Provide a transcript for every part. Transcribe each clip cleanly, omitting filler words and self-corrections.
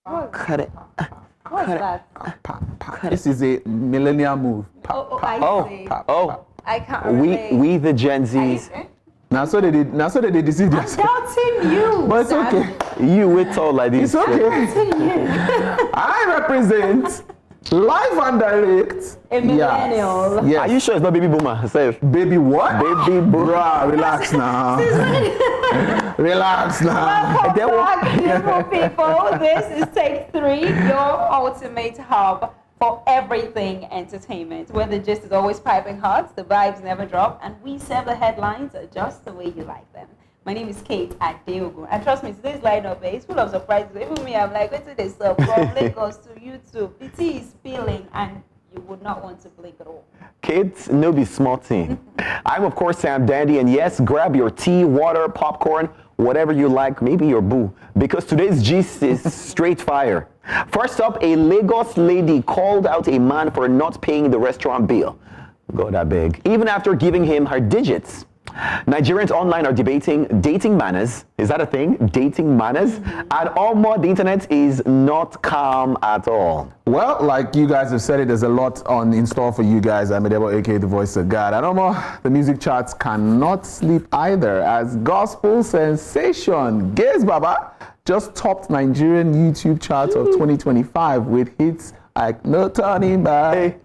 Cut it. What's that? This is a millennial move. I see. Oh, I can't relate. we the Gen Zs. Now so they did. Now so they deceived I'm us. doubting you. But it's Sam. okay. You with all like this. It's okay. Doubting you. I represent live and direct. A millennial. Yes. Are you sure it's not baby boomer? Say, Baby what? baby boomer. Bruh, relax now. Relax now. Welcome back, beautiful people. This is Take 3, your ultimate hub for everything entertainment, where the gist is always piping hot, the vibes never drop, and we serve the headlines just the way you like them. My name is Kate Adeogun, and trust me, today's lineup is full of surprises. Even me, I'm like, wait till they serve from Lagos to YouTube. The tea is spilling, and you would not want to blink at all. Kids, no be small thing. I'm of course Sam Dandy, and yes, grab your tea, water, popcorn, whatever you like, maybe your boo, because today's gist is straight fire. First up, a Lagos lady called out a man for not paying the restaurant bill. God, I beg. Even after giving him her digits. Nigerians online are debating dating manners. Is that a thing? Dating manners? And almost the internet is not calm at all. Well, like you guys have said it, there's a lot in store for you guys. I'm Adebo, aka the voice of God. And the music charts cannot sleep either, as gospel sensation Gaze Baba just topped Nigerian YouTube charts of 2025 with hits like No Turning Back,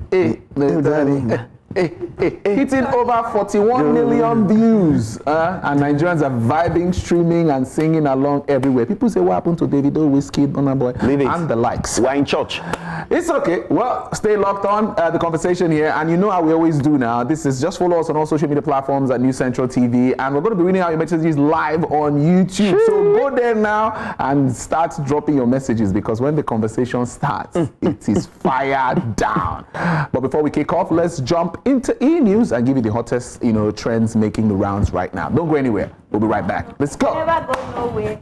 No Turning Back. Hitting over 41 million views, and Nigerians are vibing, streaming, and singing along everywhere. People say, what happened to Davido, Whiskey, Burna Boy, and the likes? We're in church. It's okay. Well, stay locked on the conversation here, and you know how we always do now. This is just follow us on all social media platforms at News Central TV, and we're going to be reading out your messages live on YouTube. So go there now and start dropping your messages, because when the conversation starts, it is fire down. But before we kick off, let's jump into e-news and give you the hottest, trends making the rounds right now. Don't go anywhere. We'll be right back. Let's go. Never go nowhere.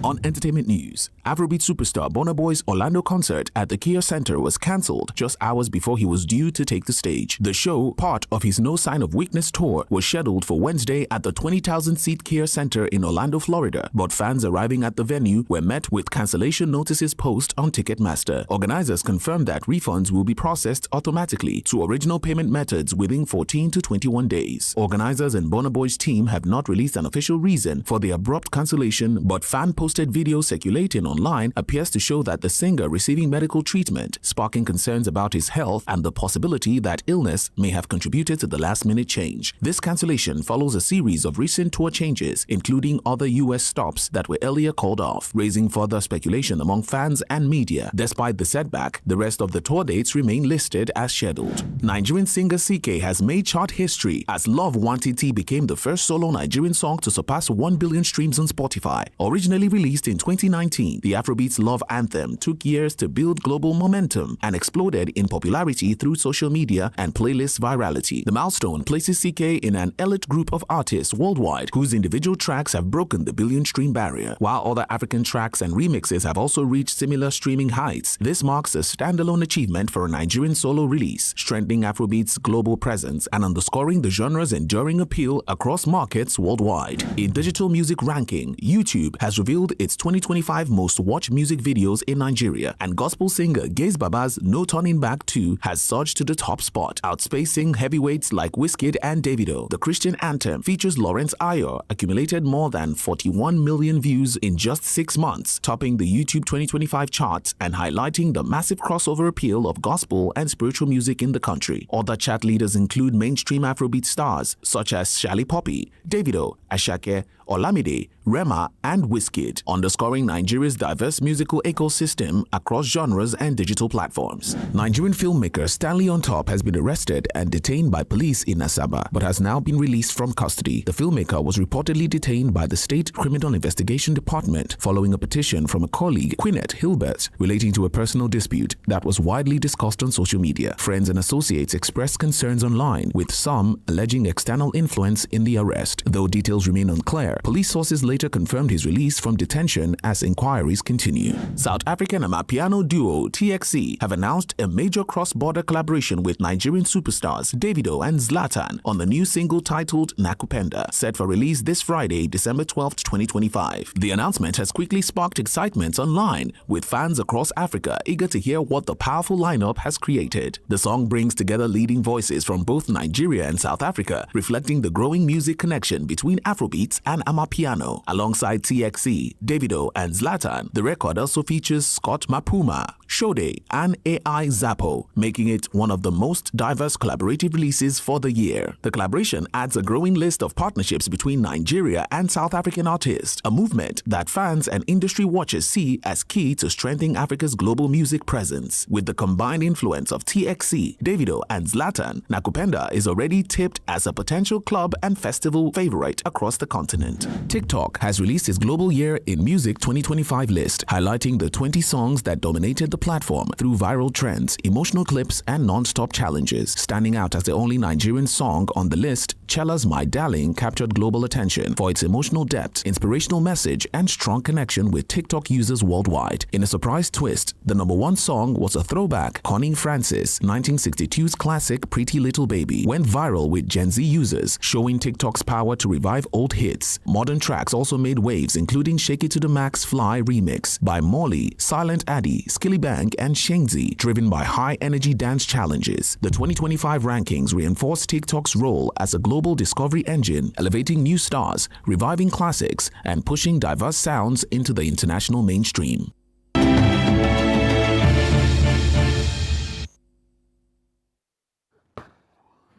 On entertainment news, Afrobeat superstar Burna Boy's Orlando concert at the Kia Center was cancelled just hours before he was due to take the stage. The show, part of his No Sign of Weakness tour, was scheduled for Wednesday at the 20,000-seat Kia Center in Orlando, Florida, but fans arriving at the venue were met with cancellation notices posted on Ticketmaster. Organizers confirmed that refunds will be processed automatically to original payment methods within 14 to 21 days. Organizers and Burna Boy's team have not released an official reason for the abrupt cancellation, but fan-posted video circulating online appears to show that the singer receiving medical treatment, sparking concerns about his health and the possibility that illness may have contributed to the last-minute change. This cancellation follows a series of recent tour changes, including other U.S. stops that were earlier called off, raising further speculation among fans and media. Despite the setback, the rest of the tour dates remain listed as scheduled. Nigerian singer CK has made chart history as Love Wantiti became the first solo Nigerian song to surpass 1 billion streams on Spotify. Originally released in 2019, the Afrobeats love anthem took years to build global momentum and exploded in popularity through social media and playlist virality. The milestone places CK in an elite group of artists worldwide whose individual tracks have broken the billion-stream barrier. While other African tracks and remixes have also reached similar streaming heights, this marks a standalone achievement for a Nigerian solo release, strengthening Afrobeats' global presence and underscoring the genre's enduring appeal across markets worldwide. In digital music ranking, YouTube has revealed its 2025 most watched music videos in Nigeria, and gospel singer Gaze Baba's No Turning Back 2 has surged to the top spot, outspacing heavyweights like Wizkid and Davido. The Christian anthem features Lawrence Ayor, accumulated more than 41 million views in just 6 months, topping the YouTube 2025 charts and highlighting the massive crossover appeal of gospel and spiritual music in the country. Other chart leaders include mainstream Afrobeat stars such as Shali Poppy, Davido, Ashake, Olamide, Rema, and Wizkid, underscoring Nigeria's diverse musical ecosystem across genres and digital platforms. Nigerian filmmaker Stanley On Top has been arrested and detained by police in Asaba, but has now been released from custody. The filmmaker was reportedly detained by the State Criminal Investigation Department following a petition from a colleague, Quinette Hilbert, relating to a personal dispute that was widely discussed on social media. Friends and associates expressed concerns online, with some alleging external influence in the arrest. Though details remain unclear, police sources later later confirmed his release from detention as inquiries continue. South African amapiano duo TXC have announced a major cross-border collaboration with Nigerian superstars Davido and Zlatan on the new single titled Nakupenda, set for release this Friday, December 12, 2025. The announcement has quickly sparked excitement online, with fans across Africa eager to hear what the powerful lineup has created. The song brings together leading voices from both Nigeria and South Africa, reflecting the growing music connection between Afrobeats and amapiano. Alongside TXC, Davido, and Zlatan, the record also features Scott Mapuma, Shode, and AI Zappo, making it one of the most diverse collaborative releases for the year. The collaboration adds a growing list of partnerships between Nigeria and South African artists, a movement that fans and industry watchers see as key to strengthening Africa's global music presence. With the combined influence of TXC, Davido, and Zlatan, Nakupenda is already tipped as a potential club and festival favorite across the continent. TikTok has released its Global Year in Music 2025 list, highlighting the 20 songs that dominated the platform through viral trends, emotional clips, and non-stop challenges. Standing out as the only Nigerian song on the list, Chella's My Darling captured global attention for its emotional depth, inspirational message, and strong connection with TikTok users worldwide. In a surprise twist, the #1 song was a throwback. Connie Francis, 1962's classic Pretty Little Baby, went viral with Gen Z users, showing TikTok's power to revive old hits. Modern tracks also made waves, including Shake It to the Max Fly remix by Molly, Silent Addy, Skillibang, and Shengzi, driven by high-energy dance challenges. The 2025 rankings reinforce TikTok's role as a global discovery engine, elevating new stars, reviving classics, and pushing diverse sounds into the international mainstream.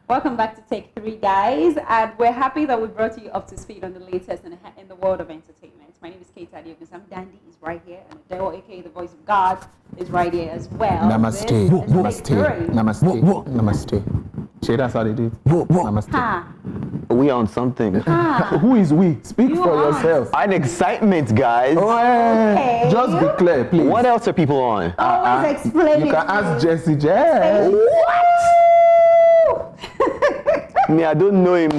Welcome back to Take 3, guys, and we're happy that we brought you up to speed on the latest in the world of entertainment. My name is Kate Adiogun. Dandy is right here, and Adele, aka the voice of God, is right here as well. Namaste. Namaste. Namaste. Namaste. See, that's how they do it. Namaste. Ha. We on something. Ha. Who is we? Speak You for are. yourself. An excitement, guys. Oh, Okay. just be clear, please. What else are people on? Always explain You it can to ask me. Jessie J. Me, I don't know him.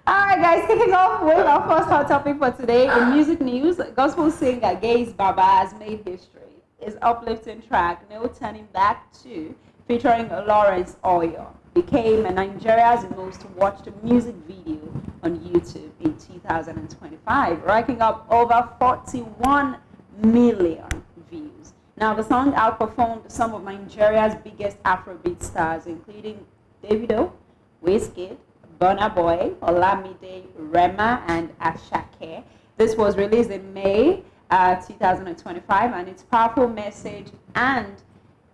Alright guys, kicking off with our first hot topic for today. In music news, gospel singer Gaze Baba has made history. His uplifting track, No Turning Back 2, featuring Lawrence Oyor, became Nigeria's most watched music video on YouTube in 2025, racking up over 41 million views. Now, the song outperformed some of Nigeria's biggest Afrobeat stars, including Davido, Wizkid, Burna Boy, Olamide, Rema, and Ashake. This was released in May 2025, and its powerful message and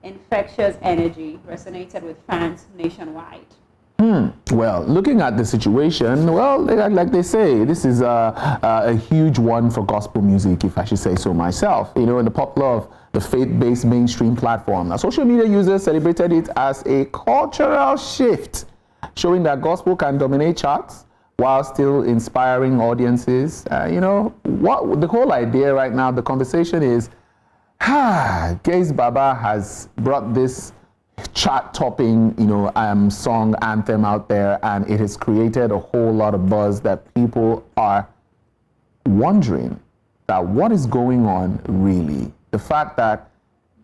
infectious energy resonated with fans nationwide. Well, looking at the situation, well, like they say, this is a huge one for gospel music, if I should say so myself. You know, in the popular of the faith-based mainstream platform. Now, social media users celebrated it as a cultural shift, showing that gospel can dominate charts while still inspiring audiences. You know, what the whole idea right now, the conversation is, Gaze Baba has brought this chart-topping, you know, song anthem out there, and it has created a whole lot of buzz that people are wondering that what is going on really. The fact that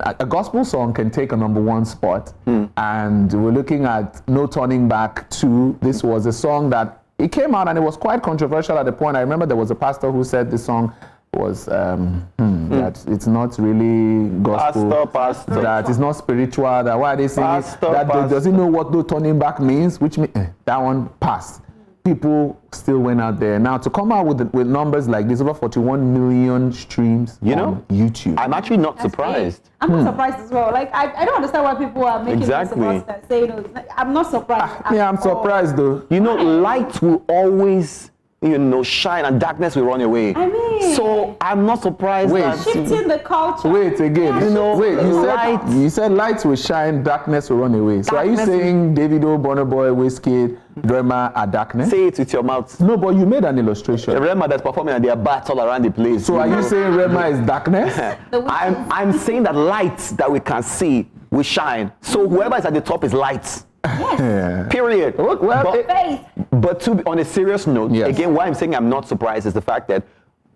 a gospel song can take a #1 spot, and we're looking at No Turning Back 2. This was a song that it came out and it was quite controversial at the point. I remember there was a pastor who said this song was that it's not really gospel, Pastor. that it's not spiritual, that why are they saying Pastor, that pastor. does he know what no turning back means, which means that one passed. People still went out there. Now to come out with numbers like this, over 41 million streams on YouTube. I'm actually not That's surprised. big. I'm not surprised as well. Like, I don't understand why people are making Exactly. this about and saying, no, it's not, I'm not surprised. Yeah, I'm surprised though. You know, light will always, you know, shine and darkness will run away. I mean, So I'm not surprised Wait. that shifting the culture. Wait again. Yeah, You know, Wait, light- you said lights will shine, darkness will run away. So are you Darkness saying Davido, Burna Boy, Wizkid, Rema are darkness? say it with your mouth. No, but you made an illustration. Rema that's performing and there are bats all around the place. So are you saying Rema is darkness? The witches. I'm saying that light that we can see will shine. So whoever is at the top is light. Yeah. Period. Well, But- Faith. But on a serious note, Yes. again, why I'm saying I'm not surprised is the fact that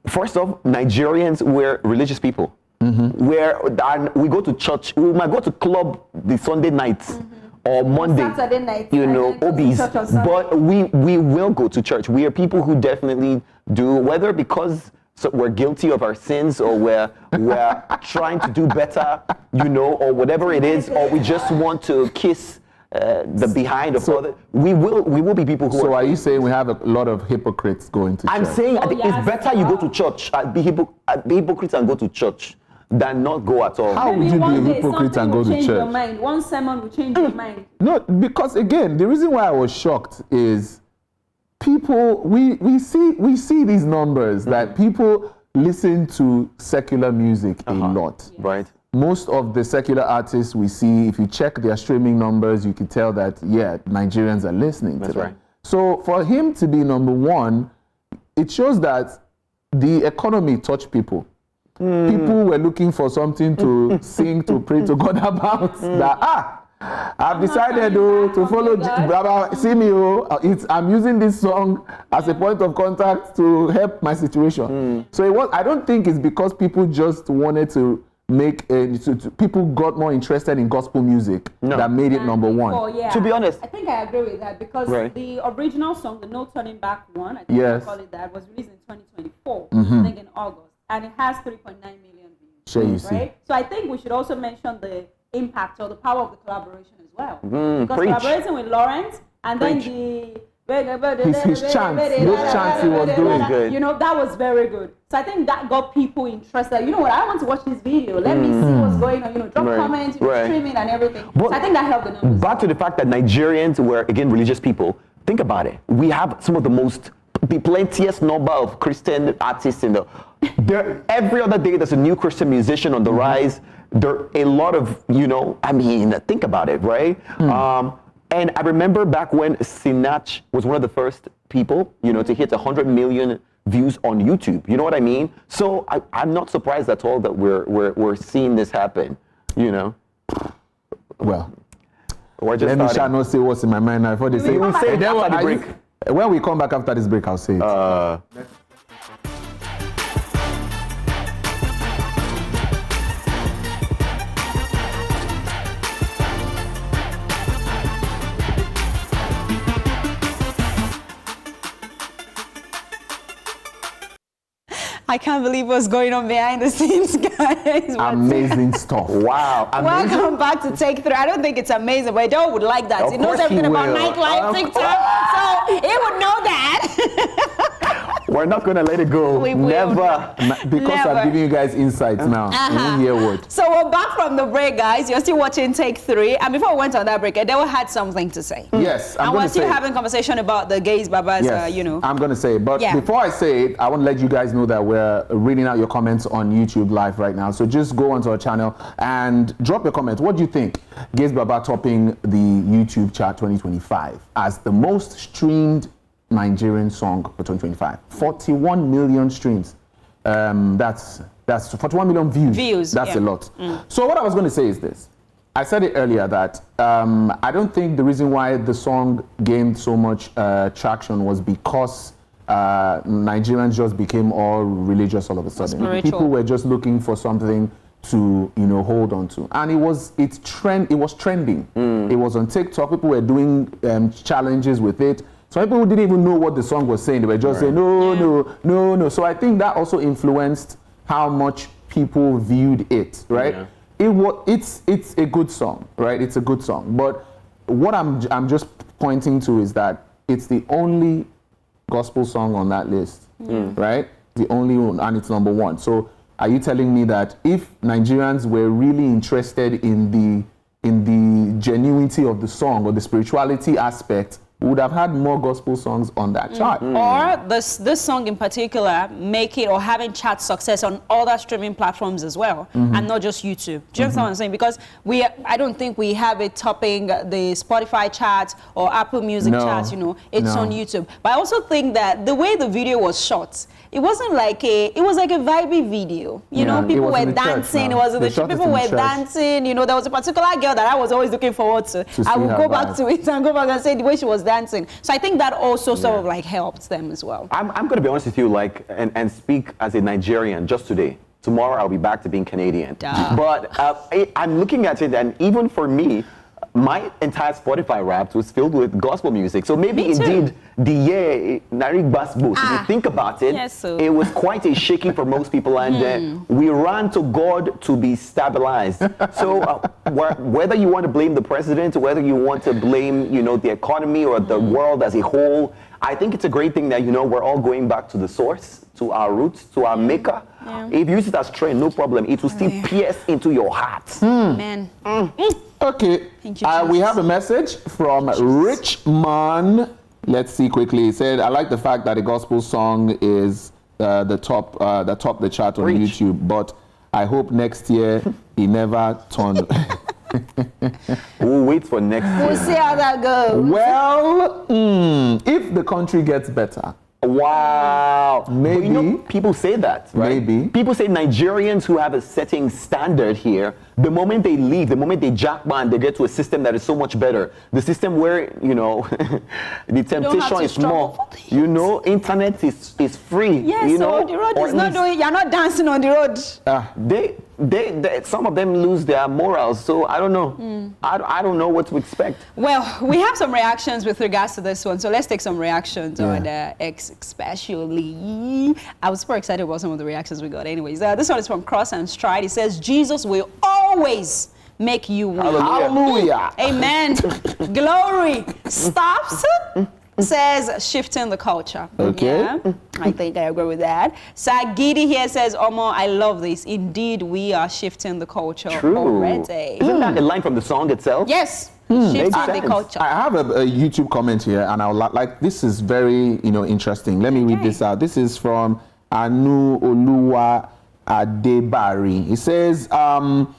first off, Nigerians, we're religious people. We go to church. We might go to club the Sunday nights or Monday, Saturday night, you know, and then go to obis. church on Sunday. But we will go to church. We are people who definitely do, whether because we're guilty of our sins or we're trying to do better, you know, or whatever it is, or we just want to kiss the behind of other. We will be people who. So are you saying we have a lot of hypocrites going to I'm church? saying I think yes. it's better you go to church and be hypocrites and go to church than not go at all. How would you be a hypocrite and go to change your church? mind. One sermon will change your mind. No, because again, the reason why I was shocked is people, we see these numbers that people listen to secular music a lot. Right. Most of the secular artists we see, if you check their streaming numbers, you can tell that, yeah, Nigerians are listening to them. right. So for him to be number one, it shows that the economy touched people. People were looking for something to sing, to pray to God about. That, I've decided to follow Baba. See me, I'm using this song as a point of contact to help my situation. So I don't think it's because people just wanted to make people got more interested in gospel music that made it number one. Oh, yeah. To be honest, I think I agree with that because Right. the original song, the No Turning Back one, I think Yes. I call it that, was released in 2024, I think in August, and it has 3.9 million views. Sure, you see. Right? So I think we should also mention the impact or the power of the collaboration as well. Because preach. collaborating with Lawrence and then Preach. His chants, those chants he was doing. Good. You know, that was very good. So I think that got people interested. You know what? I want to watch this video. Let me see what's going on. You know, drop Right. comments, you know, Right. streaming and everything. But so I think that helped the numbers. back to the fact that Nigerians were, again, religious people. Think about it. We have some of the plentiest number of Christian artists in every other day there's a new Christian musician on the rise. There are a lot of, you know, I mean, think about it, right? And I remember back when Sinach was one of the first people, you know, to hit 100 million views on YouTube. You know what I mean? So I'm not surprised at all that we're seeing this happen, you know? Well, We're just let me starting. shall not say what's in my mind now before they say. will say it Then after the I- break. When we come back after this break, I'll say it. I can't believe what's going on behind the scenes, guys. Amazing stuff. Wow. Amazing. Welcome back to Take 3. I don't think it's amazing, but Joe would like that. Of He knows course he everything about will. nightlife, TikTok, so he would know that. We're not going to let it go. We will Never. Because Never. I'm giving you guys insights now. You won't hear word. So we're back from the break, guys. You're still watching Take 3. And before we went on that break, Adele had something to say. Yes, I'm And going we're to still say. having conversation about the gays, babas, Yes, you know. I'm going to say it. But Yeah. before I say it, I want to let you guys know that we're reading out your comments on YouTube Live right now. So just go onto our channel and drop your comments. What do you think? Gaze Baba topping the YouTube chart 2025 as the most streamed Nigerian song for 2025. 41 million streams. That's 41 million views. That's yeah. a lot. So what I was going to say is this. I said it earlier that I don't think the reason why the song gained so much traction was because Nigerians just became all religious all of a sudden. Spiritual. People were just looking for something to, you know, hold on to, and it was trending. It was on TikTok. People were doing challenges with it. Some people didn't even know what the song was saying. They were just saying no. So I think that also influenced how much people viewed it, right? Yeah. It's a good song, right? It's a good song. But what I'm just pointing to is that it's the only gospel song on that list, right? The only one, and it's number one. So are you telling me that if Nigerians were really interested in the genuinity of the song or the spirituality aspect, we would have had more gospel songs on that chart? Or this song in particular, make it or having chart success on other streaming platforms as well, and not just YouTube. Do you understand what I'm saying? Because I don't think we have it topping the Spotify chart or Apple Music charts, you know, it's on YouTube. But I also think that the way the video was shot, it wasn't like it was like a vibey video. You know, people were dancing, it was in the church, people were dancing, you know, there was a particular girl that I was always looking forward to. I would go back to it and go back and say the way she was dancing. So I think that also sort of like helped them as well. I'm going to be honest with you, like, and speak as a Nigerian just today. Tomorrow I'll be back to being Canadian. But I'm looking at it, and even for me, my entire Spotify Wrapped was filled with gospel music. So maybe indeed the year Narik Basbo, if you think about it, it was quite a shaking for most people, and we ran to God to be stabilized. So whether you want to blame the president, whether you want to blame, you know, the economy or the world as a whole, I think it's a great thing that, you know, we're all going back to the source, to our roots, to our maker. If you use it as trend, no problem. It will still pierce into your heart. Man. Okay. Thank you, We have a message from Richman. Let's see quickly. He said, I like the fact that a gospel song is the top the chart on YouTube, but I hope next year he never turned. We'll wait for next year. We'll see how that goes. Well, if the country gets better. Wow. Maybe. But you know, people say that, right? Maybe. People say Nigerians who have a setting standard here, the moment they leave, the moment they jackman, they get to a system that is so much better. The system where, you know, the temptation is more. You know, internet is free. Yes, you know, so the road is not doing, you're not dancing on the road. They some of them lose their morals, so I don't know. I don't know what to expect. Well, we have some reactions with regards to this one, so let's take some reactions on X especially. I was super excited about some of the reactions we got anyways. This one is from Cross and Stride. It says, Jesus will always make you win. Hallelujah. Amen. Glory. Stops. Says shifting the culture. Okay. Yeah, I think I agree with that. Sagidi here says, Omo, I love this. Indeed, we are shifting the culture already. Isn't that a line from the song itself? Yes. Shifting the sense. culture. I have a YouTube comment here, and I would like this is very interesting. Let me read this out. This is from Anu Oluwa Adebari. It says, I'm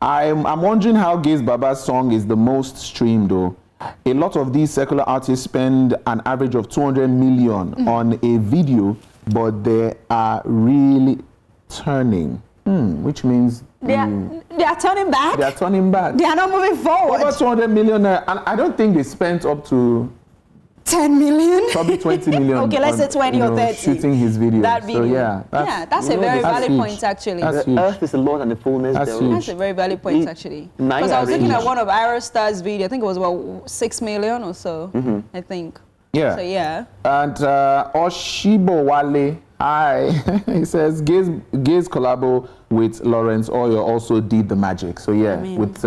wondering how Gaze Baba's song is the most streamed though. A lot of these secular artists spend an average of 200 million on a video, but they are really turning, which means they are turning back. They are turning back. They are not moving forward. Over 200 million, and I don't think they spent up to 10 million? Probably 20 million. Okay, let's say 20 or 30. Shooting his video. That video. So yeah, that's a very valid huge. point actually. That's The huge. earth is the Lord and the fullness thereof. That's a very valid point actually. Because I was looking at one of Star's video, I think it was about 6 million or so, I think. Yeah. So yeah. And Oshibo Wale, hi. He says Gaze collabo with Lawrence Oyo also did the magic. So yeah, with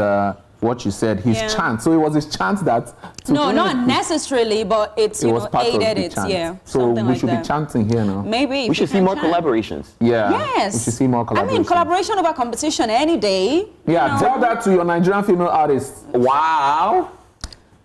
what you said, his chant. So it was his chant that. No, not necessarily, but it's it was part aided of the it. chant. Yeah. So we should be chanting here now. Maybe We should see more collaborations. Yeah. Yes. We should see more collaborations. I mean, collaboration over competition any day. Yeah. Tell that to your Nigerian female artists. Wow.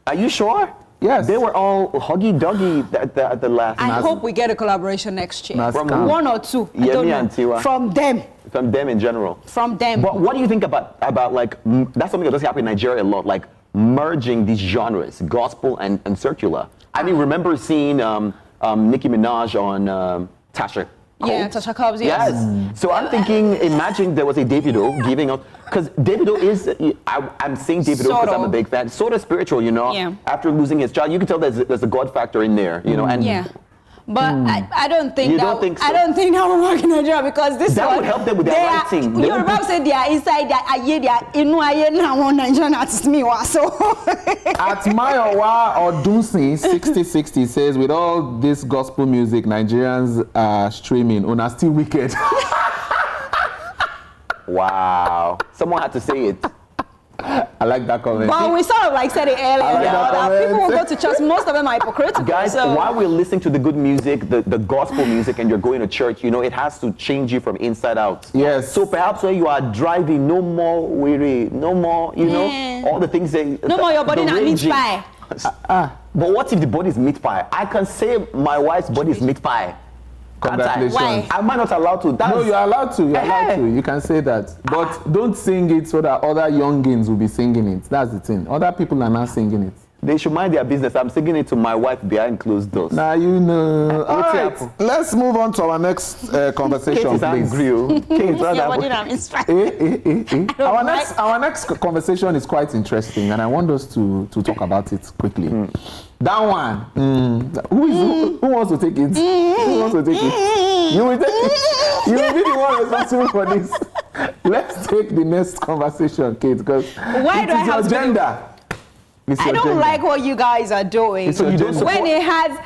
Are you sure? Yes. They were all huggy-duggy at the last. I hope we get a collaboration next year. From one or two. I don't know. and Tiwa. From them. From them in general. From them. But what do you think about like, that's something that does happen in Nigeria a lot, like merging these genres, gospel and circular. I mean, remember seeing Nicki Minaj on Tasha Cobbs? Yeah, Tasha Cobbs, yes. So I'm thinking, imagine there was a Davido giving up, because Davido is, I'm saying Davido because I'm a big fan, sort of spiritual, you know? Yeah. After losing his child, you can tell there's a God factor in there, you know? And yeah. But I don't think You that don't think so? I don't think that will work in Nigeria because this That one, would help them with their writing. Yoruba said they are inside their aye, they are inu aye na one Nigerian artist me wa so. At Mayowa Odunsi 6060 says, with all this gospel music Nigerians are streaming, una still wicked. Wow. Someone had to say it. I like that comment. But we sort of like said it earlier like that that people will go comment. to church. Most of them are hypocritical. Guys, so. while we're listening to the good music, the gospel music, and you're going to church, you know, it has to change you from inside out. Yes. So perhaps when you are driving, no more weary, no more, you know, all the things that... No more your body not meat raging. pie. But what if the body is meat pie? I can say my wife's body is meat pie. Congratulations. Why? Am I not allowed to? No, you're allowed to. You're allowed to. You can say that. But don't sing it so that other youngins will be singing it. That's the thing. Other people are not singing it. They should mind their business. I'm singing it to my wife behind closed doors. Now you know. All What's right. happened? Let's move on to our next conversation, Kate is please. angry. Oh. Kate, Your rather- body not inspired. Our next conversation is quite interesting, and I want us to talk about it quickly. That one. Who wants to take it? Who wants to take it? You will take it. You will be the one responsible for this. Let's take the next conversation, Kate, because Why do I have your gender. I don't like what you guys are doing. So you don't support? When it has,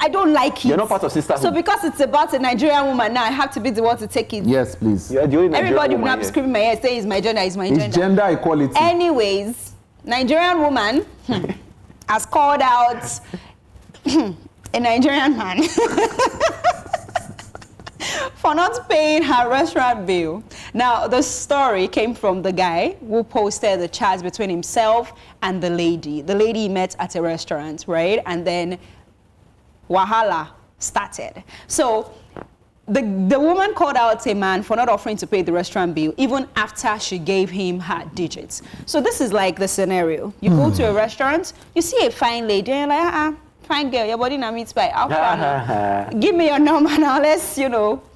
I don't like it. You're not part of sisterhood. So because it's about a Nigerian woman now, I have to be the one to take it. Yes, please. You're the only Nigerian Everybody will woman not be here. screaming my head, say it's my gender, it's my It's gender. gender equality. Anyways, Nigerian woman has called out a Nigerian man for not paying her restaurant bill. Now, the story came from the guy who posted the chat between himself and the lady. The lady he met at a restaurant, right? And then wahala started. So the woman called out a man for not offering to pay the restaurant bill even after she gave him her digits. So this is like the scenario. You go to a restaurant, you see a fine lady, and you're like, fine girl, your body now meets by give me your number now, let's,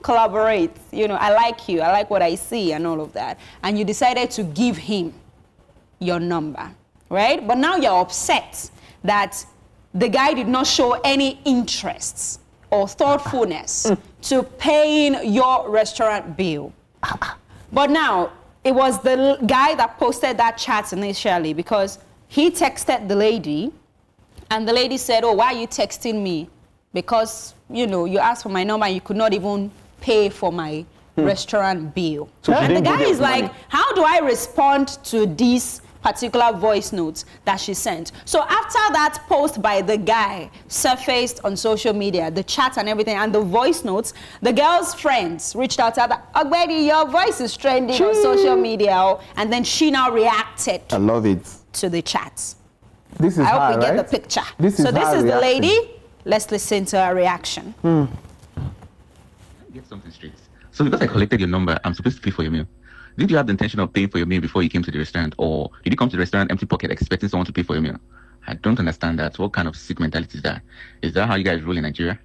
collaborate. I like you, I like what I see and all of that. And you decided to give him your number, right? But now you're upset that the guy did not show any interests or thoughtfulness to paying your restaurant bill. But now, it was the guy that posted that chat initially because he texted the lady and the lady said, oh, why are you texting me? Because, you asked for my number and you could not even pay for my restaurant bill. So and the didn't guy give you is the like, money. how do I respond to this particular voice notes that she sent? So after that post by the guy surfaced on social media, the chat and everything, and the voice notes, the girl's friends reached out to her, Ogbedi, your voice is trending on social media. And then she now reacted I love it. to the chat. This is I hope her, we get right? the picture. This is so this her is the reaction. lady. Let's listen to her reaction. Get something straight. So because I collected your number, I'm supposed to pay for your meal. Did you have the intention of paying for your meal before you came to the restaurant, or did you come to the restaurant empty pocket expecting someone to pay for your meal? I don't understand that. What kind of sick mentality is that? Is that how you guys rule in Nigeria?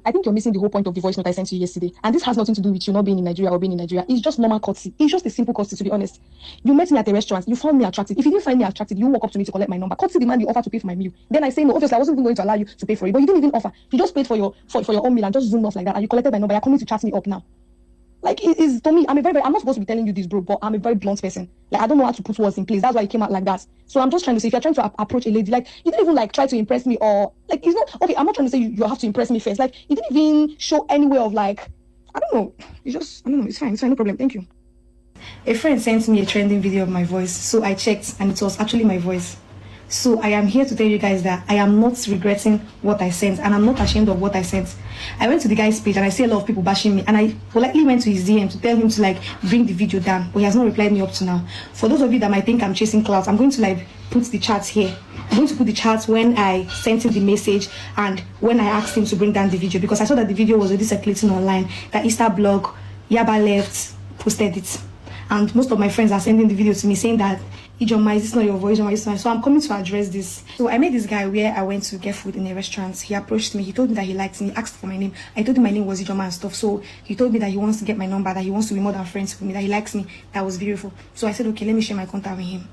I think you're missing the whole point of the voice note I sent you yesterday. And this has nothing to do with you not being in Nigeria or being in Nigeria. It's just normal courtesy. It's just a simple courtesy, to be honest. You met me at a restaurant. You found me attractive. If you didn't find me attractive, you walk up to me to collect my number. Courtesy demand you offer to pay for my meal. Then I say no. Obviously, I wasn't even going to allow you to pay for it. But you didn't even offer. You just paid for your own meal and just zoomed off like that. And you collected my number. You're coming to chat me up now. Like, it is, to me, I'm not supposed to be telling you this, bro, but I'm a very blunt person. Like, I don't know how to put words in place. That's why it came out like that. So I'm just trying to say, if you're trying to approach a lady, like, you didn't even, like, try to impress me or, like, it's not, okay, I'm not trying to say you have to impress me first. Like, you didn't even show any way of, like, I don't know. It's just, I don't know. It's fine, no problem. Thank you. A friend sent me a trending video of my voice. So I checked, and it was actually my voice. So I am here to tell you guys that I am not regretting what I sent, and I'm not ashamed of what I sent. I went to the guy's page and I see a lot of people bashing me, and I politely went to his DM to tell him to like bring the video down, but he has not replied me up to now. For those of you that might think I'm chasing clouds, I'm going to like put the charts here. I'm going to put the charts when I sent him the message and when I asked him to bring down the video, because I saw that the video was already circulating online, that Insta blog, Yaba Left posted it. And most of my friends are sending the video to me saying that, Ijoma, is this not your voice? Ijoma, is this not? So I'm coming to address this. So I met this guy where I went to get food in a restaurant. He approached me. He told me that he liked me. He asked for my name. I told him my name was Ijoma and stuff. So he told me that he wants to get my number, that he wants to be more than friends with me, that he likes me. That was beautiful. So I said, okay, let me share my contact with him.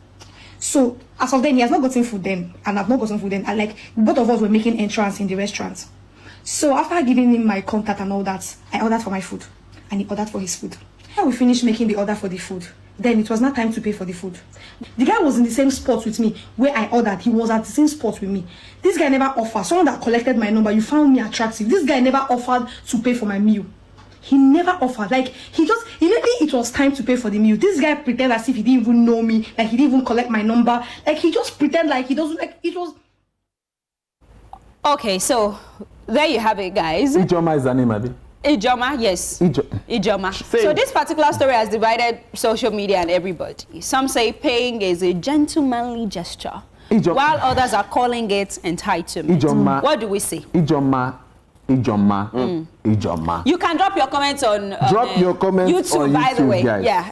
So as of then, he has not gotten food then, and I've not gotten food then. Like, both of us were making entrance in the restaurant. So after giving him my contact and all that, I ordered for my food, and he ordered for his food. When we finished making the order for the food, then it was not time to pay for the food. The guy was in the same spot with me where I ordered. He was at the same spot with me. This guy never offered. Someone that collected my number, you found me attractive. This guy never offered to pay for my meal. He never offered. Like, he just, immediately it was time to pay for the meal, this guy pretended as if he didn't even know me, like he didn't even collect my number. Like, he just pretended like he doesn't, like, it was... Okay, so there you have it, guys. Ijoma is the name, Abi. Ijoma, yes. Ijoma. So this particular story has divided social media and everybody. Some say paying is a gentlemanly gesture, while others are calling it entitlement. Ijoma. What do we say? Ijoma. You can drop your comments on your comments YouTube, on by the YouTube, way. guys. Yeah.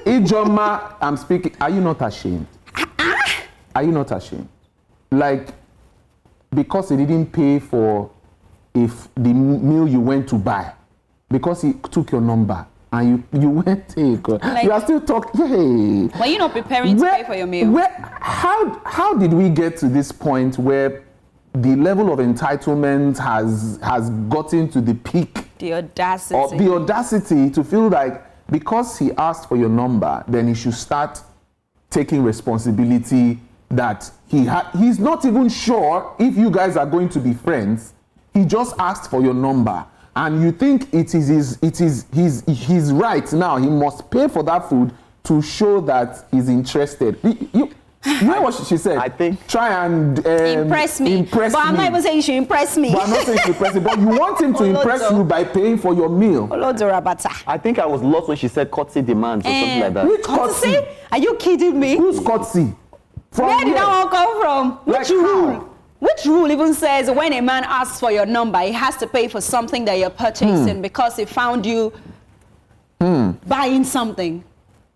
Ijoma, I'm speaking. Are you not ashamed? Are you not ashamed? Like, because he didn't pay for the meal you went to buy, because he took your number and you went take. You are still talking. Hey. Well, you're not preparing to pay for your meal. How did we get to this point where the level of entitlement has gotten to the peak? The audacity. Or the audacity to feel like because he asked for your number, then he should start taking responsibility that he's not even sure if you guys are going to be friends. He just asked for your number, and you think it is his right now. He must pay for that food to show that he's interested. You know what she said? I think try and impress me. But I'm not even saying you should impress me. But I'm not saying you should impress him. But you want him to impress you by paying for your meal. I think I was lost when she said courtesy demands or something like that. Which courtesy? Are you kidding me? Who's courtesy? Where did that one come from? Which rule? Which rule even says when a man asks for your number, he has to pay for something that you're purchasing because he found you buying something?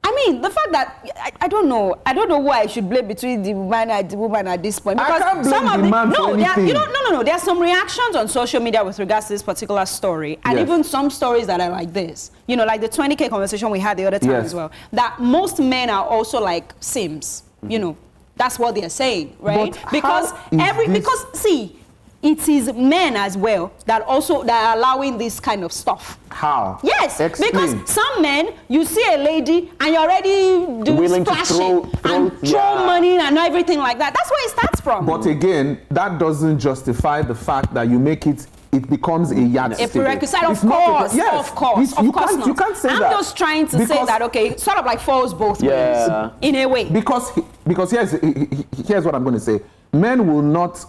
I mean, the fact that I don't know why I should blame between the man and the woman at this point. Because I can't blame the man for anything. No. There are some reactions on social media with regards to this particular story, and even some stories that are like this. You know, like the 20K conversation we had the other time as well. That most men are also like Sims. You know, that's what they're saying, right? But because it is men as well that are allowing this kind of stuff. How? Yes, Explain. because some men, you see a lady and you're already willing splashing to throw money and everything like that. That's where it starts from. But again, that doesn't justify the fact that you make it becomes a yardstick. A prerequisite, of course. You can't say I'm that. just trying to say that, okay, sort of like falls both ways, in a way. Because here's what I'm going to say. Men will not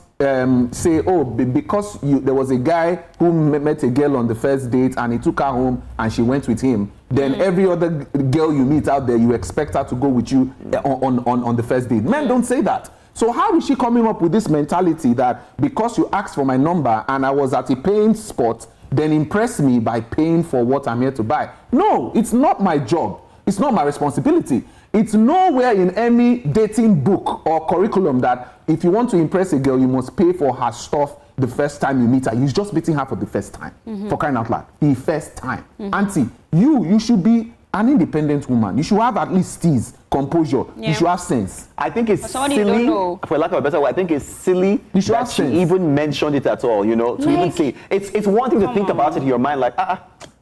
say, oh, because there was a guy who met a girl on the first date and he took her home and she went with him, then every other girl you meet out there, you expect her to go with you on the first date. Men don't say that. So how is she coming up with this mentality that because you asked for my number and I was at a paying spot, then impress me by paying for what I'm here to buy? No, it's not my job. It's not my responsibility. It's nowhere in any dating book or curriculum that if you want to impress a girl, you must pay for her stuff the first time you meet her. You're just meeting her for the first time. For crying out loud. The first time. Auntie, you should be an independent woman. You should have at least steez, composure. You should have sense. I think it's silly, for lack of a better word, I think it's silly that she even mentioned it at all, you know, to even say. It's one thing to think about it in your mind like,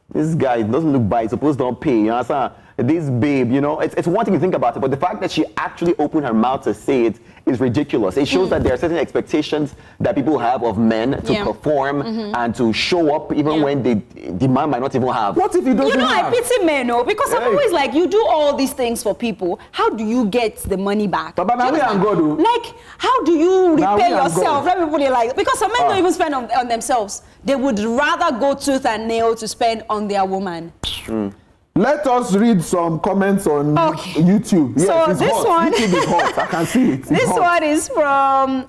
this guy doesn't look bad, he's supposed to don't pay, you understand? This babe, you know, it's one thing to think about it, but the fact that she actually opened her mouth to say it is ridiculous. It shows that there are certain expectations that people have of men to perform and to show up even when the man might not even have. What if he doesn't have? I pity men, because I'm always like, you do all these things for people. How do you get the money back? But now we and God, like, how do you repay yourself? Let me put it like, because some men don't even spend on themselves. They would rather go tooth and nail to spend on their woman. Let us read some comments on YouTube. Yes, so it's this hot. one, YouTube is hot. I can see it. This one is from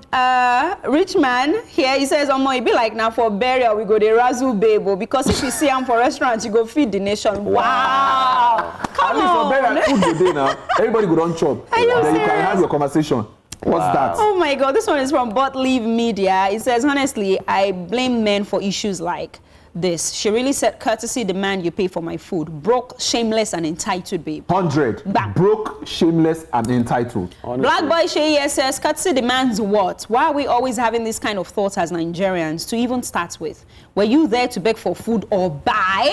Rich Man here. He says, it be like now for burial we go the razzle babe, because if you see him for restaurants, you go feed the nation. Wow. Come on. At least for burial food today now, everybody go down chop. Then you can have your conversation. What's that? Oh my God, this one is from But Leave Media. It says, honestly, I blame men for issues like this. She really said, courtesy demand you pay for my food. Broke, shameless, and entitled, babe. 100. Bam. Broke, shameless, and entitled. Honestly. Black Boy Shea says, courtesy demands what? Why are we always having this kind of thoughts as Nigerians to even start with? Were you there to beg for food or buy?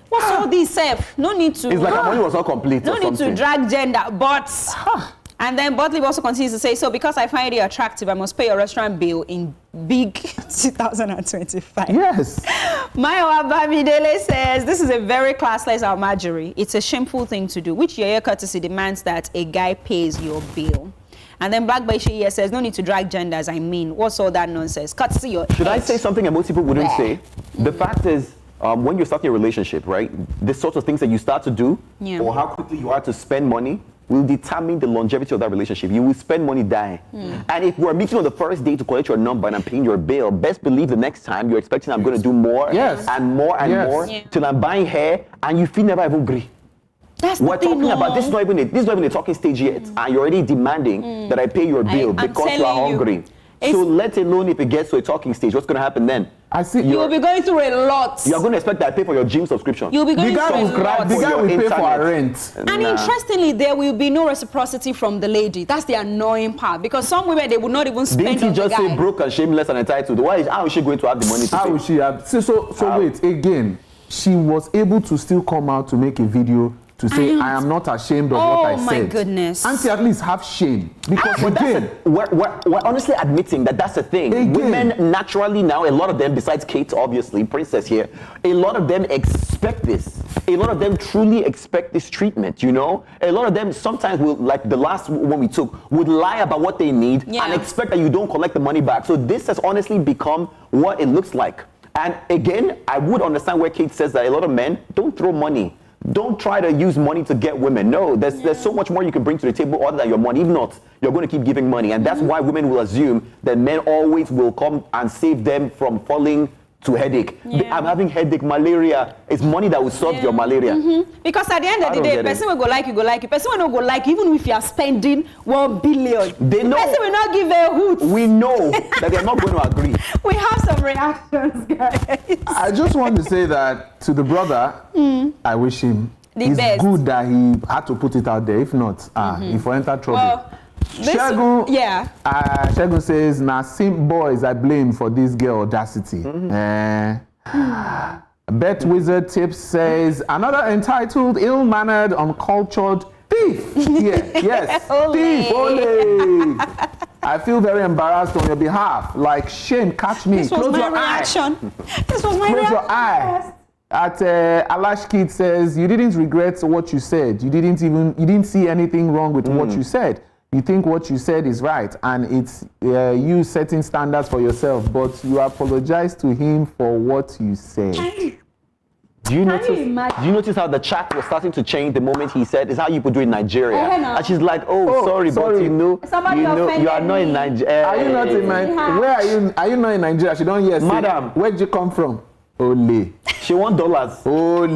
What's all this, Seth? No need to. It's like our money was not complete. No need to drag gender, but. And then Botley also continues to say, so because I find you attractive, I must pay your restaurant bill in big 2025. Yes. Mayowa Bamidele says, this is a very classless almagery. It's a shameful thing to do, which your courtesy demands that a guy pays your bill. And then Black Boy Shea says, no need to drag genders, I mean. What's all that nonsense? Courtesy your Should I say something that most people wouldn't say? The fact is, when you're starting a relationship, right, the sorts of things that you start to do or how quickly you are to spend money will determine the longevity of that relationship. You will spend money dying. And if we're meeting on the first day to collect your number and I'm paying your bill, best believe the next time you're expecting I'm going to do more and more and more till I'm buying hair and you feel never even agree. We're talking about this is not even a talking stage yet, and you're already demanding that I pay your bill because you are hungry. So let alone if it gets to a talking stage, what's going to happen then? I see. You will be going through a lot. You're going to expect that I pay for your gym subscription. You'll be The going guy through a will lot. the guy your will pay for internet. our rent. And interestingly, there will be no reciprocity from the lady. That's the annoying part. Because some women, they would not even spend Didn't he on the just guy. say broke and shameless and entitled? How is she going to have the money to How pay? will she have? So wait, again, she was able to still come out to make a video to say, I am not ashamed of what I said. Oh my goodness. Auntie, at least have shame. Because But again, we're honestly admitting that that's the thing. Again. Women naturally now, a lot of them, besides Kate, obviously, Princess here, a lot of them expect this. A lot of them truly expect this treatment, you know? A lot of them sometimes will, like the last one we took, would lie about what they need Yeah. and expect that you don't collect the money back. So this has honestly become what it looks like. And again, I would understand where Kate says that a lot of men don't throw money. Don't try to use money to get women. No, there's so much more you can bring to the table other than your money. If not, you're going to keep giving money. And that's why women will assume that men always will come and save them from falling to headache. Yeah. I'm having headache, malaria. It's money that will solve your malaria. Because at the end of I the don't day, get it. person will go like you, go like you. Person will not go like you, even if you are spending 1 billion. They know. Person will not give a hoot. We know that they're not going to agree. We have some reactions, guys. I just want to say that to the brother, I wish him. The it's best. good that he had to put it out there. If not, if we enter trouble. Well, this, Shegun, yeah. Shegun says, "Now simp boys I blame for this girl audacity." Bet Wizard Tips says, "Another entitled, ill-mannered, uncultured thief." Yeah, yes, thief. Ole. I feel very embarrassed on your behalf. Like shame, catch me. This was Close my your eye. reaction. This was my Close reaction. your eye. At Alash Kid says, "You didn't regret what you said. You didn't see anything wrong with what you said. You think what you said is right, and it's you setting standards for yourself. But you apologize to him for what you said." Do you notice? imagine? Do you notice how the chat was starting to change the moment he said, "Is how you would do in Nigeria," no. and she's like, "Oh, sorry, but sorry. you know, Somebody you offended are not in me. Nigeria." Are you not in Nigeria? Where are you? Are you not in Nigeria? She don't hear. Say, Madam. where'd you come from? Ole. She want dollars. Ole.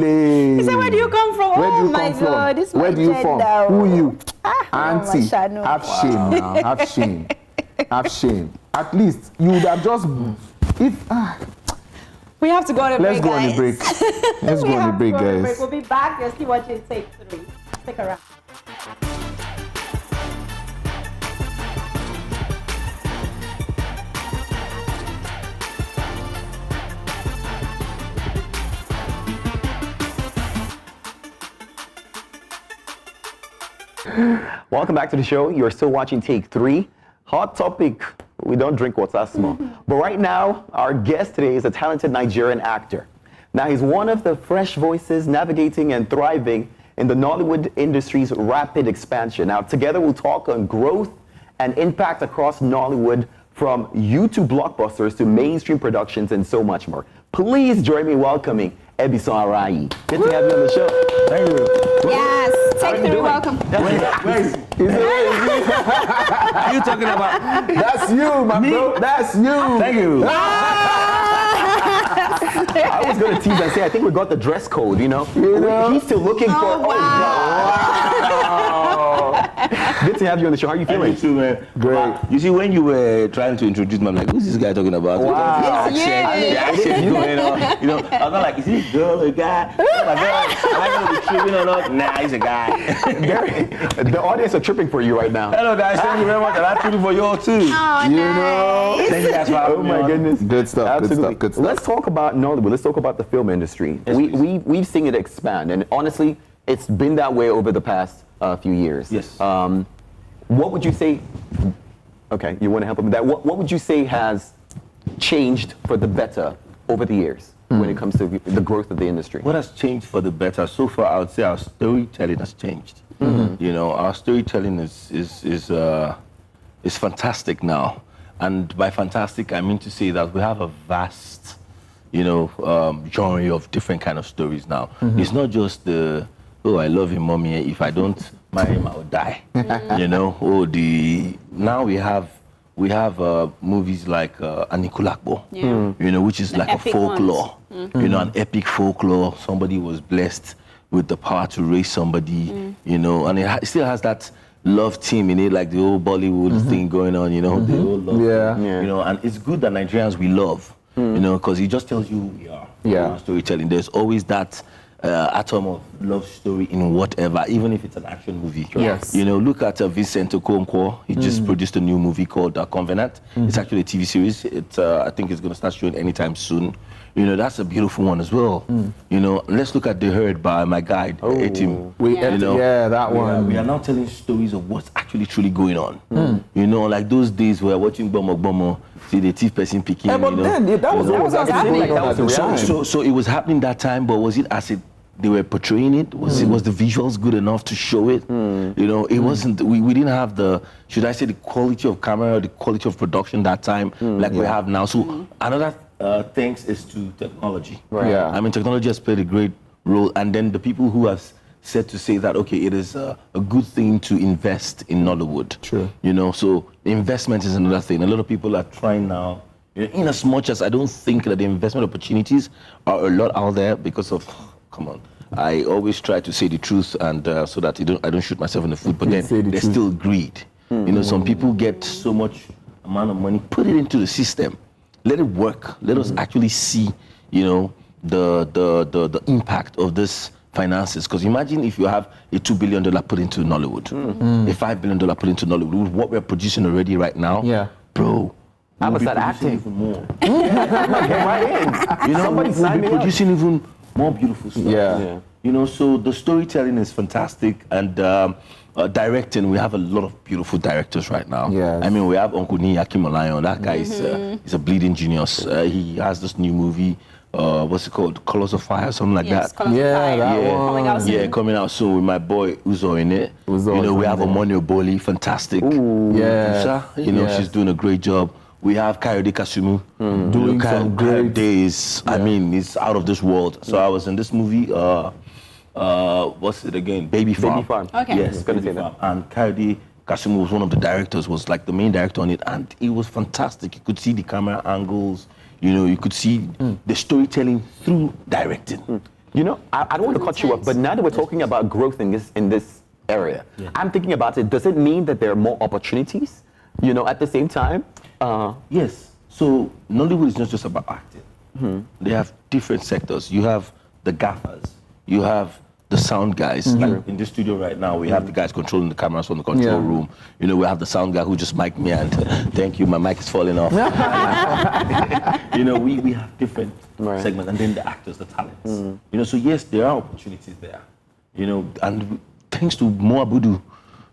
He said, where do you come from? Where do Oh you my come from? God, this is Where my do you from? gender. Who you? my Auntie, shadow. have shame now. Have shame. Have shame. At least you would have just if We have to go on a break, let's go on guys. a break. Let's We go on a have to break, go on a guys. We'll be back. You'll see what you take 3. Stick around. Welcome back to the show. You're still watching Take 3. Hot topic. We don't drink water small. But right now, our guest today is a talented Nigerian actor. Now, he's one of the fresh voices navigating and thriving in the Nollywood industry's rapid expansion. Now, together we'll talk on growth and impact across Nollywood, from YouTube blockbusters to mainstream productions and so much more. Please join me welcoming Ebisan Arayi. Good to have you on the show. Thank you. Yes. How Take you 3. doing? Welcome. Where is Are you talking about? That's you, my bro. That's you. Thank you. I was going to tease and say, I think we got the dress code, you know? He's still looking for... wow. Good to have you on the show. How are you feeling? Too, man. Great. You see, when you were trying to introduce me, I'm like, who's this guy talking about? Wow. The It's accent you. going on. You know, I was not like, is he a girl or a guy? Oh my God, am I going to be tripping or not? Nah, he's a guy. The audience are tripping for you right now. Hello, guys. Thank you very much. And I'm tripping for you all too. Oh, You nice. know. Thank you guys for having Oh me my on. goodness. Good stuff. Absolutely. Good stuff. Good stuff. Let's talk about Nollywood. Let's talk about the film industry. Yes, We've seen it expand, and honestly, it's been that way over the past few years. Yes. What would you say? Okay, you want to help him with that? What would you say has changed for the better over the years when it comes to the growth of the industry? What has changed for the better? So far, I would say our storytelling has changed. You know, our storytelling is fantastic now. And by fantastic, I mean to say that we have a vast, genre of different kind of stories now. It's not just the, oh, I love him, mommy, if I don't marry him, I'll die. Now we have movies like Anikulakbo, which is The like a epic folklore, an epic folklore. Somebody was blessed with the power to raise somebody, and it still has that love theme in it, like the old Bollywood thing going on, the whole love, Yeah. and it's good that Nigerians, we love. you know, because he just tells you who we are. Yeah. Storytelling. There's always that atom of love story in whatever, even if it's an action movie. Yes. You know, look at Vincent Okonkwo. He just produced a new movie called Covenant. It's actually a TV series. I think it's going to start showing anytime soon. You know, that's a beautiful one as well. You know, let's look at The Herd by my guide, Etim. That one. We are now telling stories of what's actually truly going on. You know, like those days where watching Bomo, see the thief person picking. But then that was what was actually going on at the time. So it was happening that time, but was it as it they were portraying it? Was the visuals good enough to show it? You know, it wasn't. We didn't have the, should I say, the quality of camera or the quality of production that time like we have now. So another thanks is to technology. Right. Yeah. I mean, technology has played a great role, and then the people who have said to say that, okay, it is a good thing to invest in Nollywood. True. You know, so investment is another thing. A lot of people are trying now, in as much as I don't think that the investment opportunities are a lot out there because of, come on, I always try to say the truth and so that I don't shoot myself in the foot, but then there's still greed. You know, some people get so much amount of money, put it into the system, let it work, let us actually see, you know, the impact of this finances. Because imagine if you have a $2 billion put into Nollywood, a $5 billion put into Nollywood, with what we're producing already right now, bro. I was acting even more. right in. You know, Somebody we'll sign be me up. producing even more beautiful stuff. Yeah. You know, so the storytelling is fantastic, and directing, we have a lot of beautiful directors right now. Yes. I mean, we have Uncle Ni Akimolayo. That guy is a bleeding genius. He has this new movie, what's it called? Colors of Fire, something like that. Colors of Fire. Coming out soon. Yeah, coming out soon with my boy Uzo in it. Uzo you know, we is have in Omoni Oboli, fantastic. Yeah. Producer. You know, she's doing a great job. We have Kayode Kasumu Doing some great days. I mean, it's out of this world. So I was in this movie. What's it again? Baby Farm. Baby Farm. Okay. Yes, Gonna Baby say Farm. And Kayode Kasumu was one of the directors. Was like the main director on it, and it was fantastic. You could see the camera angles. You know, you could see the storytelling through directing. You know, I don't want to cut you off, but now that we're talking about growth in this area, I'm thinking about it. Does it mean that there are more opportunities? You know, at the same time. Yes. So Nollywood is not just about acting. They have different sectors. You have the gaffers. You have the sound guys. Like in this studio right now, we have the guys controlling the cameras from the control room. You know, we have the sound guy who just mic'd me and thank you, my mic is falling off. You know, we have different segments, and then the actors, the talents. You know, so yes, there are opportunities there. You know, and thanks to Mo Abudu,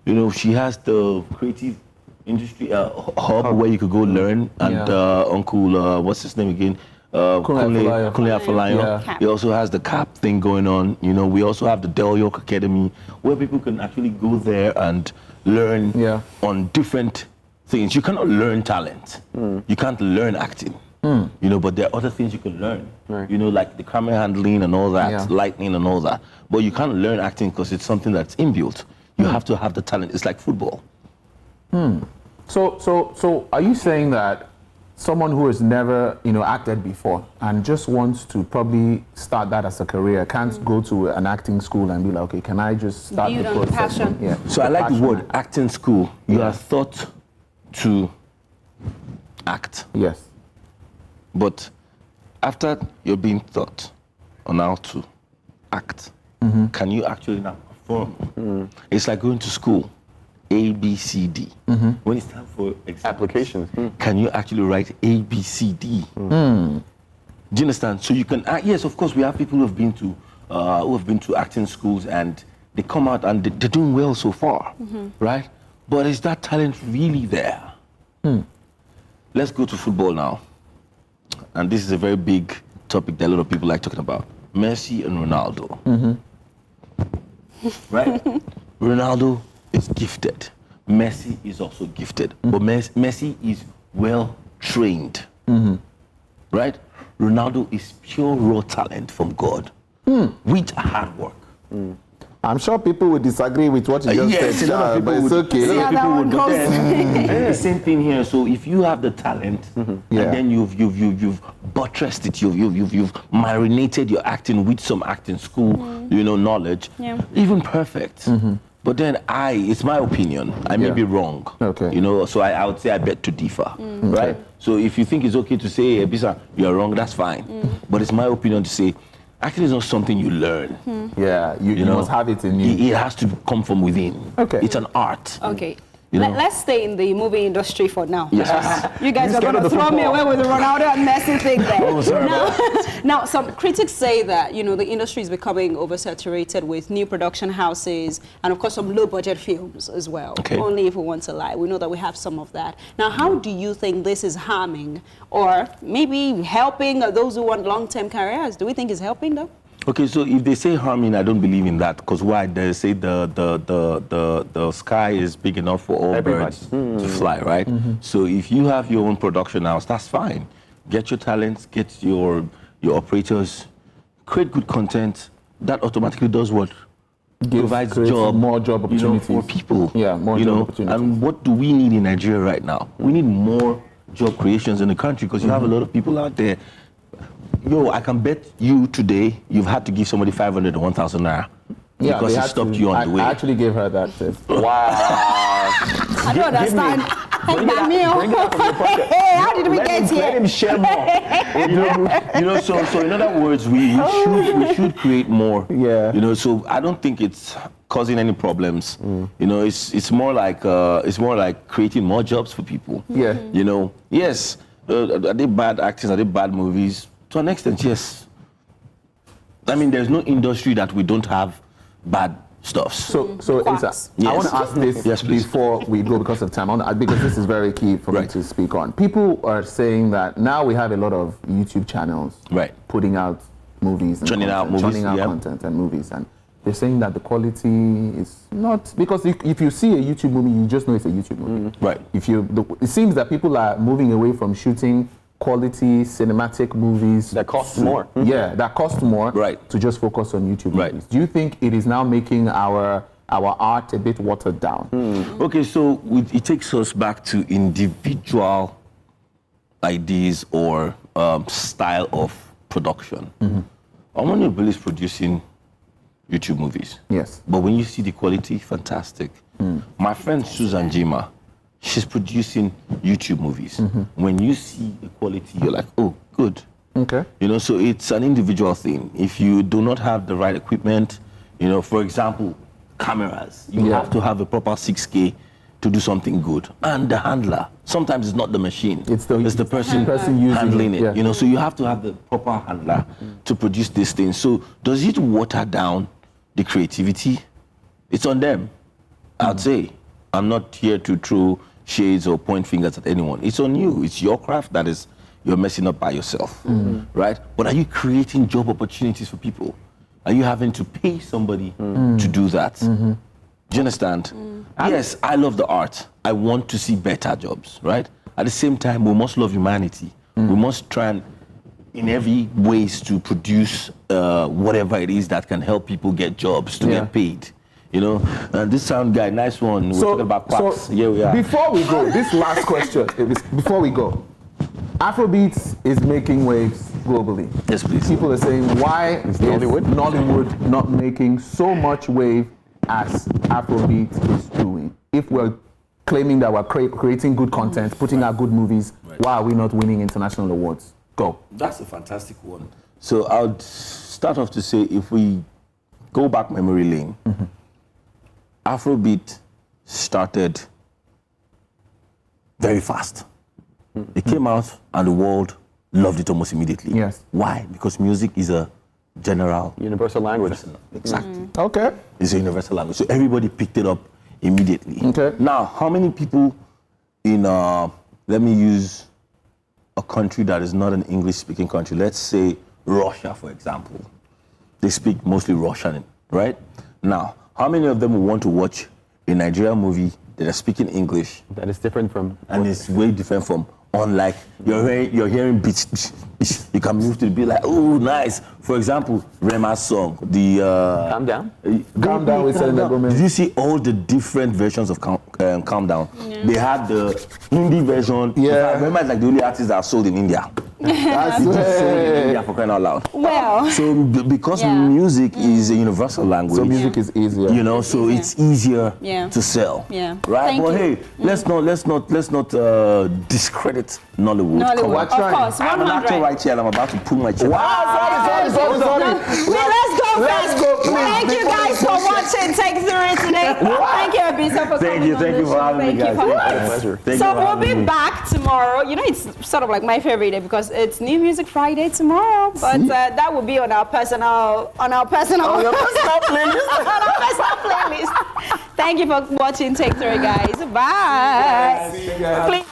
you know, she has the creative industry hub where you could go learn, and Uncle, what's his name again? Kunle Afolayan. Yeah. He also has the CAP thing going on. You know, we also have the Del York Academy where people can actually go there and learn on different things. You cannot learn talent. You can't learn acting. You know, but there are other things you can learn. You know, like the camera handling and all that, lighting and all that. But you can't learn acting because it's something that's inbuilt. You have to have the talent. It's like football. So are you saying that someone who has never, you know, acted before and just wants to probably start that as a career can't go to an acting school and be like, okay, can I just start Build the on the process? passion. Yeah. So I like the word acting school. You are taught to act. Yes. But after you're being taught on how to act, can you actually now perform? It's like going to school, A, B, C, D. When it's time for Applications. can you actually write A, B, C, D? Do you understand? So you can act. Yes, of course, we have people who have been to acting schools and they come out and they're doing well so far, right? But is that talent really there? Let's go to football now. And this is a very big topic that a lot of people like talking about. Messi and Ronaldo. Right? Ronaldo is gifted. Messi is also gifted. But Messi is well trained. Right? Ronaldo is pure raw talent from God with hard work. I'm sure people would disagree with what you just Yes, said, a lot of but people it's would. okay. A lot of people would. But goes. then, it's the same thing here. So if you have the talent, and then you've buttressed it, you've marinated your acting with some acting school, you know, knowledge, even perfect. But then it's my opinion. I may be wrong. Okay. You know, so I would say I beg to differ, right? Okay. So if you think it's okay to say, Ebisan, you're wrong, that's fine. But it's my opinion to say, actually, it's not something you learn. Yeah, you know, must have it in you. It has to come from within. Okay. It's an art. Okay. You know? Let's stay in the movie industry for now. Yes. You guys You are going scared to of the throw me football. away with the Ronaldo and Messi thing there. Oh, sorry about Now, some critics say that, you know, the industry is becoming oversaturated with new production houses and, of course, some low-budget films as well. Okay. Only if we want to lie. We know that we have some of that. Now, how do you think this is harming or maybe helping those who want long-term careers? Do we think it's helping them? Okay, so if they say harming, I don't believe in that. Because why? They say the sky is big enough for all Everybody. birds to fly, right? So if you have your own production house, that's fine. Get your talents, get your operators, create good content. That automatically does what? Provides creates job, more job you know, opportunities for people. Yeah, more you job know? opportunities. And what do we need in Nigeria right now? We need more job creations in the country because you have a lot of people out there. Yo, I can bet you today you've had to give somebody 500 to 1,000 naira because they he had stopped to- you on the way. I actually gave her that tip. Wow. I don't understand. Bring it out from your pocket. Hey, how did we Let get him, here? Let him share more. you know, so in other words, we should create more. Yeah. You know, so I don't think it's causing any problems. You know, it's more like creating more jobs for people. Yeah. You know, yes, are they bad actors? Are they bad movies? To an extent, yes. I mean, there's no industry that we don't have bad stuff. So Quacks. Ebisan, I want Yes. to ask this Yes, please. before we go because of time, because this is very key for me Right. to speak on. People are saying that now we have a lot of YouTube channels Right. putting out movies and Churning out content, movies, churning out yeah. content and movies, and they're saying that the quality is not, because if you see a YouTube movie, you just know it's a YouTube movie. Right. It seems that people are moving away from shooting quality cinematic movies That cost more. Yeah, that cost more. Right. To just focus on YouTube Right. movies. Do you think it is now making our art a bit watered down? Okay, so it takes us back to individual ideas or style of production. Honorable is producing YouTube movies. Yes. But when you see the quality, fantastic. My friend Susan Jima, she's producing YouTube movies. When you see the quality, you're like, oh, good. Okay. You know, so it's an individual thing. If you do not have the right equipment, you know, for example, cameras, you Yeah. have to have a proper 6K to do something good. And the handler, sometimes it's not the machine, It's the person using handling it. yeah. You know, so you have to have the proper handler to produce this thing. So does it water down the creativity? It's on them, I'd say. I'm not here to throw shades or point fingers at anyone. It's on you. It's your craft that is you're messing up by yourself, right? But are you creating job opportunities for people? Are you having to pay somebody to do that? Do you understand? Yes, I love the art. I want to see better jobs, right? At the same time, we must love humanity. We must try and, in every ways, to produce whatever it is that can help people get jobs, to get paid. You know, and this sound guy, nice one. We're talking about quacks. Here we are. Before we go, this last question, before we go, Afrobeats is making waves globally. Yes, please. People are saying, why is Nollywood not making so much wave as Afrobeat is doing? If we're claiming that we're creating good content, putting out good movies, why are we not winning international awards? Go. That's a fantastic one. So I would start off to say, if we go back memory lane, Afrobeat started very fast. It came out and the world loved it almost immediately. Yes. Why? Because music is a general Universal language. Exactly. Okay. It's a universal language. So everybody picked it up immediately. Okay. Now, how many people in, let me use a country that is not an English-speaking country, let's say Russia, for example. They speak mostly Russian, right? Now, how many of them will want to watch a Nigerian movie that are speaking English? That is different from. And it's way different from, unlike, you're hearing beats, you can move to the beat like, oh, nice. For example, Rema's song, the... Calm down. Calm Down with Selena Gomez. Did you see all the different versions of Calm Down? They had the Hindi version. Yeah. Rema is like the only artist that are sold in India. That's You just say it. India for crying out loud. Well, So because Yeah. music is a universal language, So music is easier. you know, so it's easier Yeah. to sell. Yeah. Right. Thank But you. hey, let's not discredit Nollywood. Nollywood, We're of trying. course, I'm an actor 100. right here, and I'm about to pull my chest. Sorry. Let's go Let's first. go, please. Thank you guys for watching Take 3 today. Thank you, Ebisan, for coming on Thank you the for show. having me, Thank you guys. for Thank you. Pleasure. Thank So you for we'll having be me. back tomorrow. You know, it's sort of like my favorite day because it's New Music Friday tomorrow. But that will be on our personal playlist. on our personal playlist. Thank you for watching Take 3, guys. Bye. See you guys. Please.